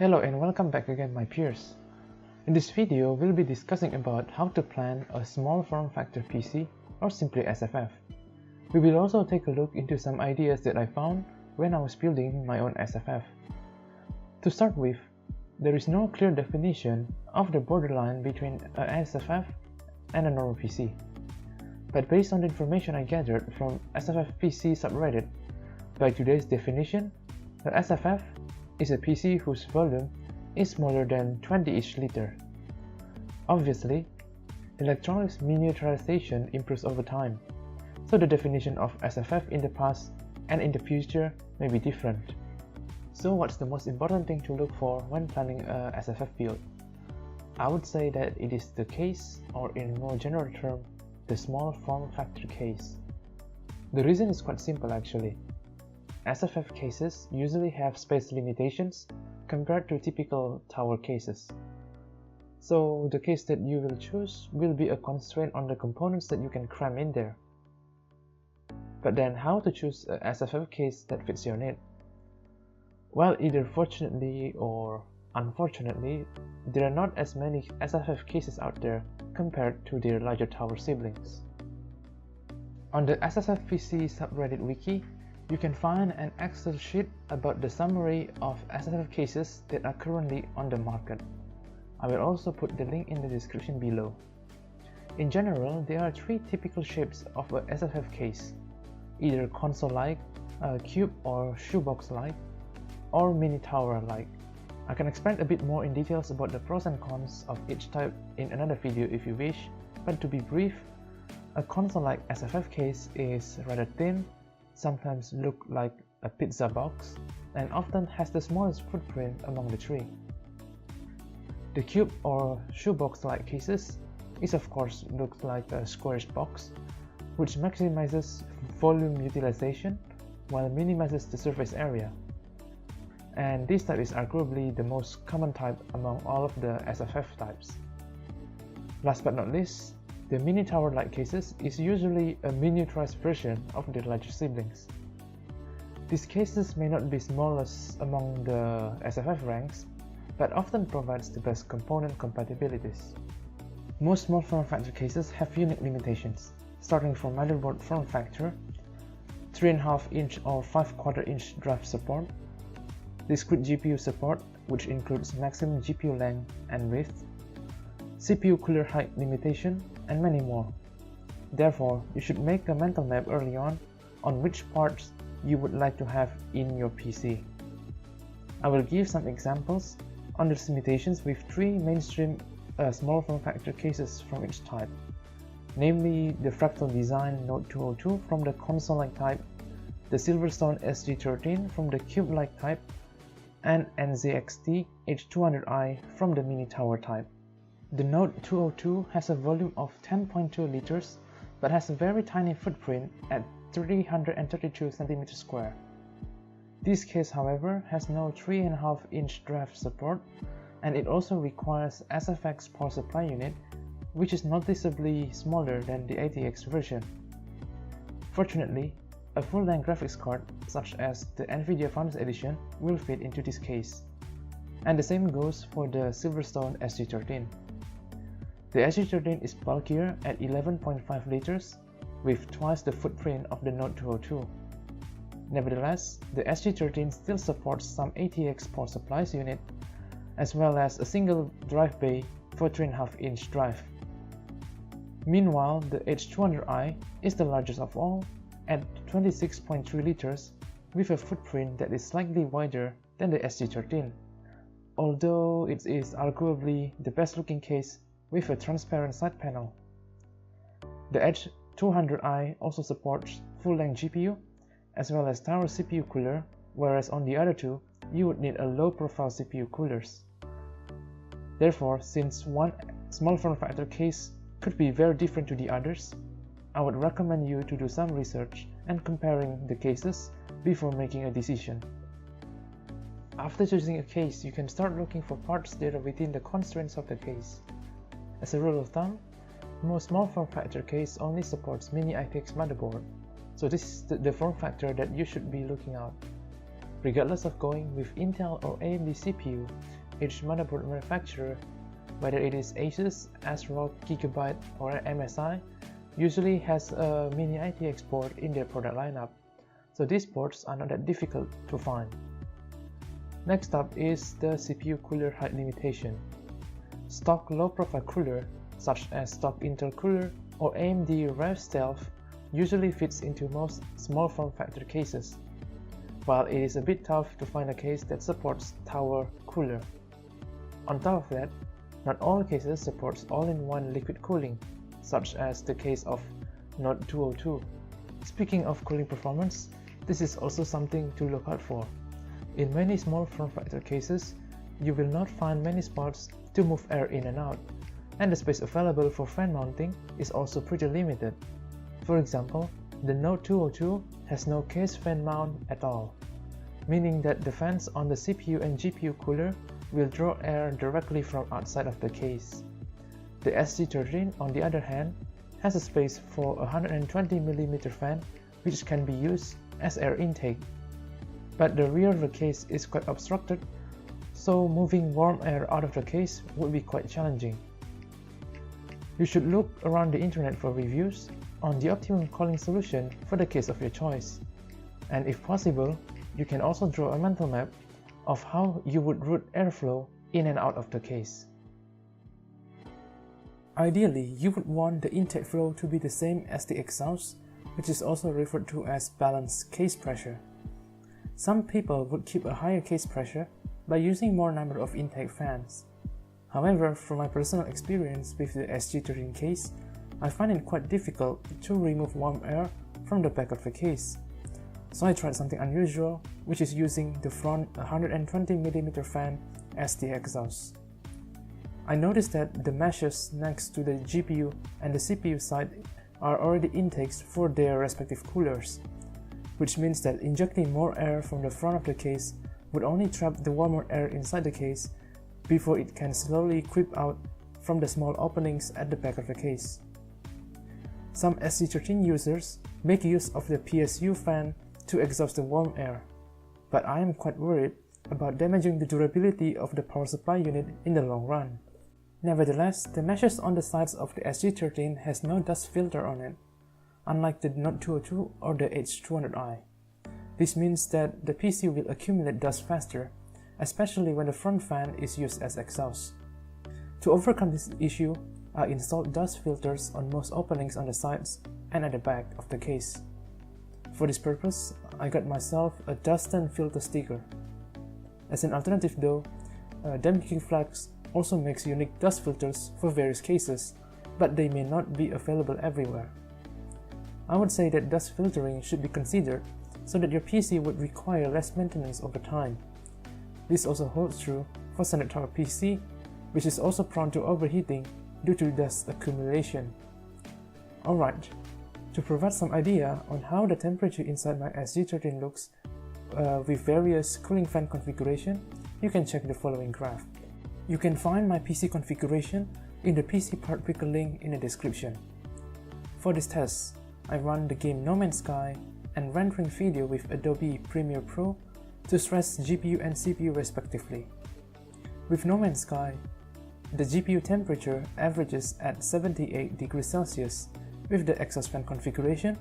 Hello and welcome back again my peers. In this video, we'll be discussing about how to plan a small form factor PC or simply SFF. We will also take a look into some ideas that I found when I was building my own SFF. To start with, there is no clear definition of the borderline between a SFF and a normal PC. But based on the information I gathered from SFF PC subreddit, by today's definition, the SFF is a PC whose volume is smaller than 20-ish liter. Obviously, electronics miniaturization improves over time, so the definition of SFF in the past and in the future may be different. So what's the most important thing to look for when planning a SFF build? I would say that it is the case, or in more general term, the small form factor case. The reason is quite simple actually. SFF cases usually have space limitations compared to typical tower cases. So the case that you will choose will be a constraint on the components that you can cram in there. But then how to choose a SFF case that fits your need? Well, either fortunately or unfortunately, there are not as many SFF cases out there compared to their larger tower siblings. On the SFF PC subreddit wiki, you can find an Excel sheet about the summary of SFF cases that are currently on the market. I will also put the link in the description below. In general, there are three typical shapes of a SFF case, either console-like, cube or shoebox-like, or mini tower-like. I can expand a bit more in details about the pros and cons of each type in another video if you wish, but to be brief, a console-like SFF case is rather thin, sometimes look like a pizza box, and often has the smallest footprint among the three. The cube or shoebox-like cases is of course looks like a squarish box, which maximizes volume utilization while minimizes the surface area. And this type is arguably the most common type among all of the SFF types. Last but not least, the mini tower-like cases is usually a miniaturized version of their larger siblings. These cases may not be smallest among the SFF ranks, but often provides the best component compatibilities. Most small form factor cases have unique limitations, starting from motherboard form factor, 3.5 inch or 5/4 inch drive support, discrete GPU support, which includes maximum GPU length and width, CPU cooler height limitation, and many more. Therefore, you should make a mental map early on which parts you would like to have in your PC. I will give some examples on the limitations with three mainstream small form factor cases from each type, namely the Fractal Design Note 202 from the console-like type, the Silverstone SG13 from the cube-like type, and NZXT H200i from the mini tower type. The Note 202 has a volume of 10.2 liters but has a very tiny footprint at 332 cm². This case, however, has no 3.5 inch drive support, and it also requires SFX power supply unit, which is noticeably smaller than the ITX version. Fortunately, a full-length graphics card such as the NVIDIA Founders Edition will fit into this case, and the same goes for the Silverstone SG13. The SG13 is bulkier at 11.5 liters with twice the footprint of the Note 202. Nevertheless, the SG13 still supports some ATX power supplies unit as well as a single drive bay for 3.5 inch drive. Meanwhile, the H200i is the largest of all at 26.3 liters with a footprint that is slightly wider than the SG13, although it is arguably the best looking case with a transparent side panel. The H200i also supports full-length GPU as well as tower CPU cooler, whereas on the other two, you would need a low-profile CPU coolers. Therefore, since one small form factor case could be very different to the others, I would recommend you to do some research and comparing the cases before making a decision. After choosing a case, you can start looking for parts that are within the constraints of the case. As a rule of thumb, most small form factor case only supports Mini-ITX motherboard, so this is the form factor that you should be looking at. Regardless of going with Intel or AMD CPU, each motherboard manufacturer, whether it is Asus, ASRock, Gigabyte, or MSI, usually has a Mini-ITX board in their product lineup, so these boards are not that difficult to find. Next up is the CPU cooler height limitation. Stock low-profile cooler, such as stock Intel cooler or AMD Rev Stealth, usually fits into most small form factor cases, while it is a bit tough to find a case that supports tower cooler. On top of that, not all cases supports all-in-one liquid cooling, such as the case of Note 202. Speaking of cooling performance, this is also something to look out for. In many small form factor cases, you will not find many spots to move air in and out, and the space available for fan mounting is also pretty limited. For example, the Note 202 has no case fan mount at all, meaning that the fans on the CPU and GPU cooler will draw air directly from outside of the case. The SG13, on the other hand, has a space for a 120mm fan which can be used as air intake. But the rear of the case is quite obstructed, so moving warm air out of the case would be quite challenging. You should look around the internet for reviews on the optimum cooling solution for the case of your choice. And if possible, you can also draw a mental map of how you would route airflow in and out of the case. Ideally, you would want the intake flow to be the same as the exhaust, which is also referred to as balanced case pressure. Some people would keep a higher case pressure by using more number of intake fans. However, from my personal experience with the SG13 case, I find it quite difficult to remove warm air from the back of the case. So I tried something unusual, which is using the front 120mm fan as the exhaust. I noticed that the meshes next to the GPU and the CPU side are already intakes for their respective coolers, which means that injecting more air from the front of the case would only trap the warmer air inside the case before it can slowly creep out from the small openings at the back of the case. Some SG13 users make use of the PSU fan to exhaust the warm air, but I am quite worried about damaging the durability of the power supply unit in the long run. Nevertheless, the meshes on the sides of the SG13 has no dust filter on it, unlike the Note 202 or the H200i. This means that the PC will accumulate dust faster, especially when the front fan is used as exhaust. To overcome this issue, I installed dust filters on most openings on the sides and at the back of the case. For this purpose, I got myself a dust and filter sticker. As an alternative though, Demking Flags also makes unique dust filters for various cases, but they may not be available everywhere. I would say that dust filtering should be considered so that your PC would require less maintenance over time. This also holds true for standard tower PC, which is also prone to overheating due to dust accumulation. Alright, to provide some idea on how the temperature inside my SG13 looks with various cooling fan configuration, you can check the following graph. You can find my PC configuration in the PC part picker link in the description. For this test, I run the game No Man's Sky and rendering video with Adobe Premiere Pro to stress GPU and CPU respectively. With No Man's Sky, the GPU temperature averages at 78 degrees Celsius with the exhaust fan configuration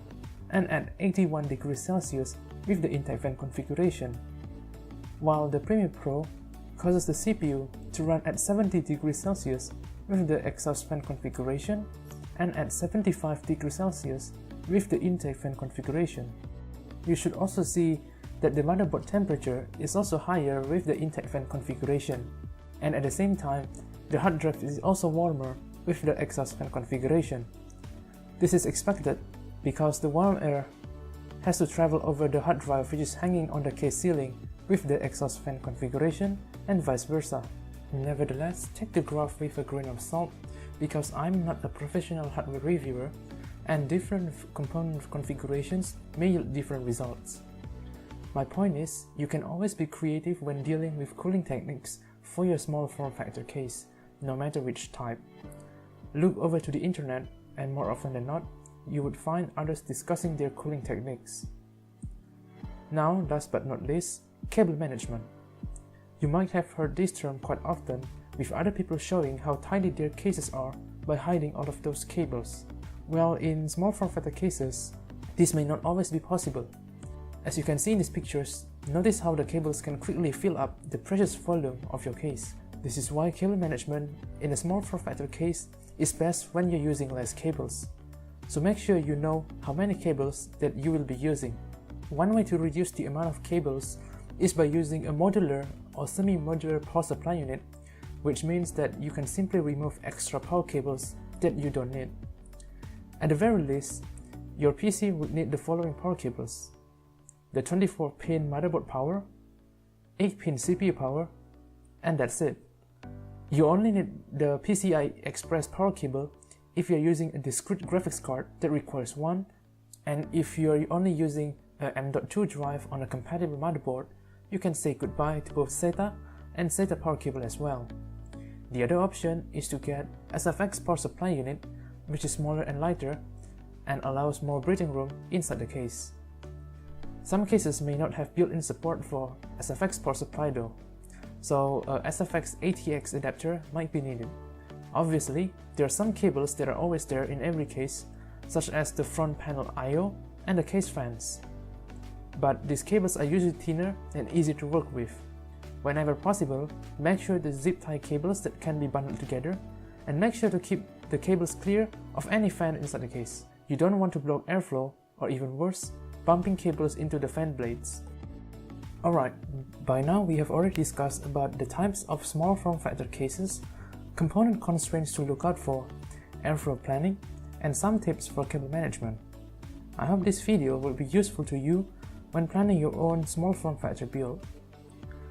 and at 81 degrees Celsius with the intake fan configuration, while the Premiere Pro causes the CPU to run at 70 degrees Celsius with the exhaust fan configuration and at 75 degrees Celsius with the intake fan configuration. You should also see that the motherboard temperature is also higher with the intake fan configuration, and at the same time, the hard drive is also warmer with the exhaust fan configuration. This is expected because the warm air has to travel over the hard drive which is hanging on the case ceiling with the exhaust fan configuration and vice versa. Nevertheless, take the graph with a grain of salt because I'm not a professional hardware reviewer and different component configurations may yield different results. My point is, you can always be creative when dealing with cooling techniques for your small form factor case, no matter which type. Look over to the internet and more often than not, you would find others discussing their cooling techniques. Now, last but not least, cable management. You might have heard this term quite often, with other people showing how tiny their cases are by hiding all of those cables. Well, in small form factor cases, this may not always be possible. As you can see in these pictures, notice how the cables can quickly fill up the precious volume of your case. This is why cable management in a small form factor case is best when you're using less cables. So make sure you know how many cables that you will be using. One way to reduce the amount of cables is by using a modular or semi-modular power supply unit, which means that you can simply remove extra power cables that you don't need. At the very least, your PC would need the following power cables: the 24-pin motherboard power, 8-pin CPU power, and that's it. You only need the PCI Express power cable if you're using a discrete graphics card that requires one, and if you're only using a M.2 drive on a compatible motherboard, you can say goodbye to both SATA and SATA power cable as well. The other option is to get SFX power supply unit, which is smaller and lighter and allows more breathing room inside the case. Some cases may not have built-in support for SFX power supply though, so a SFX ATX adapter might be needed. Obviously, there are some cables that are always there in every case, such as the front panel I/O and the case fans. But these cables are usually thinner and easy to work with. Whenever possible, make sure the zip tie cables that can be bundled together, and make sure to keep the cables clear of any fan inside the case. You don't want to block airflow, or even worse, bumping cables into the fan blades. Alright, by now we have already discussed about the types of small form factor cases, component constraints to look out for, airflow planning, and some tips for cable management. I hope this video will be useful to you when planning your own small form factor build.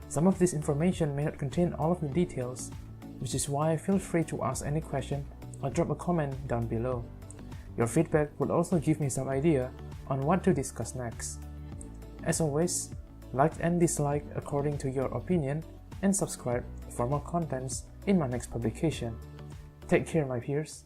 Some of this information may not contain all of the details, which is why feel free to ask any question or drop a comment down below. Your feedback will also give me some idea on what to discuss next. As always, like and dislike according to your opinion, and subscribe for more contents in my next publication. Take care, my peers.